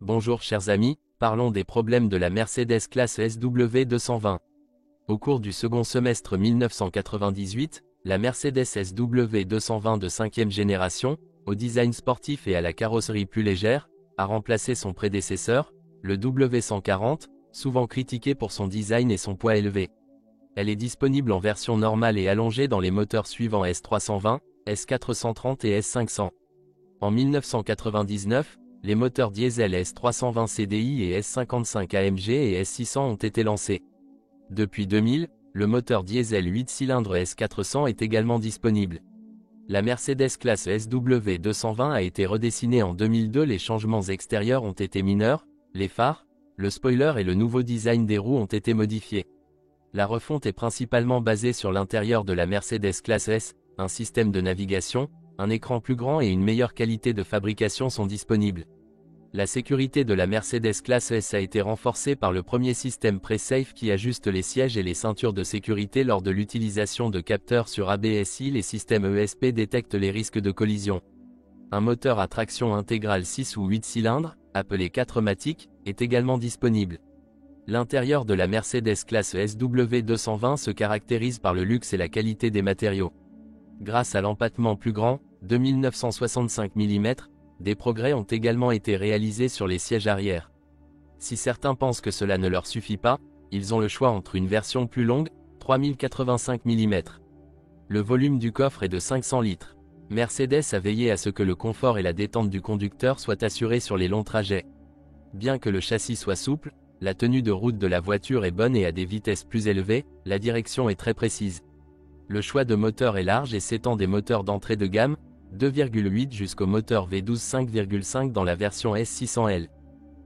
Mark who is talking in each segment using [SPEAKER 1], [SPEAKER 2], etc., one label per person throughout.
[SPEAKER 1] Bonjour chers amis, parlons des problèmes de la Mercedes classe SW220. Au cours du second semestre 1998, la Mercedes SW220 de 5e génération, au design sportif et à la carrosserie plus légère, a remplacé son prédécesseur, le W140, souvent critiqué pour son design et son poids élevé. Elle est disponible en version normale et allongée dans les moteurs suivants S320, S430 et S500. En 1999, les moteurs diesel S320 CDI et S55 AMG et S600 ont été lancés. Depuis 2000, le moteur diesel 8 cylindres S400 est également disponible. La Mercedes classe SW220 a été redessinée en 2002. Les changements extérieurs ont été mineurs, les phares, le spoiler et le nouveau design des roues ont été modifiés. La refonte est principalement basée sur l'intérieur de la Mercedes classe S, un système de navigation, un écran plus grand et une meilleure qualité de fabrication sont disponibles. La sécurité de la Mercedes classe S a été renforcée par le premier système Pre-Safe qui ajuste les sièges et les ceintures de sécurité lors de l'utilisation de capteurs sur ABSI. Les systèmes ESP détectent les risques de collision. Un moteur à traction intégrale 6 ou 8 cylindres, appelé 4MATIC, est également disponible. L'intérieur de la Mercedes classe SW220 se caractérise par le luxe et la qualité des matériaux. Grâce à l'empattement plus grand, 2965 mm, des progrès ont également été réalisés sur les sièges arrière. Si certains pensent que cela ne leur suffit pas, ils ont le choix entre une version plus longue, 3085 mm. Le volume du coffre est de 500 litres. Mercedes a veillé à ce que le confort et la détente du conducteur soient assurés sur les longs trajets. Bien que le châssis soit souple, la tenue de route de la voiture est bonne et à des vitesses plus élevées, la direction est très précise. Le choix de moteur est large et s'étend des moteurs d'entrée de gamme, 2,8 jusqu'au moteur V12 5,5 dans la version S600L.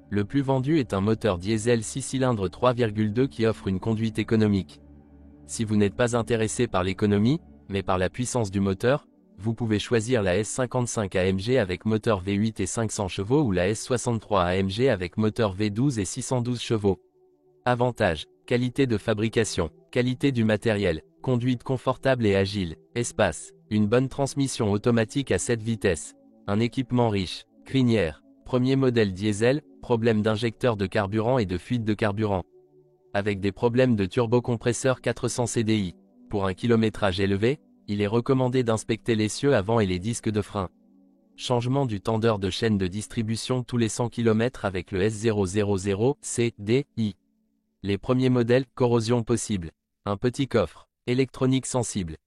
[SPEAKER 1] Le plus vendu est un moteur diesel 6 cylindres 3,2 qui offre une conduite économique. Si vous n'êtes pas intéressé par l'économie, mais par la puissance du moteur, vous pouvez choisir la S55 AMG avec moteur V8 et 500 chevaux ou la S63 AMG avec moteur V12 et 612 chevaux. Avantages: qualité de fabrication, qualité du matériel, conduite confortable et agile, espace, une bonne transmission automatique à 7 vitesses, un équipement riche, crinière, premier modèle diesel, problème d'injecteur de carburant et de fuite de carburant. Avec des problèmes de turbocompresseur 400 CDI. Pour un kilométrage élevé, il est recommandé d'inspecter l'essieu avant et les disques de frein. Changement du tendeur de chaîne de distribution tous les 100 km avec le S000 CDI. Les premiers modèles, corrosion possible. Un petit coffre, électronique sensible,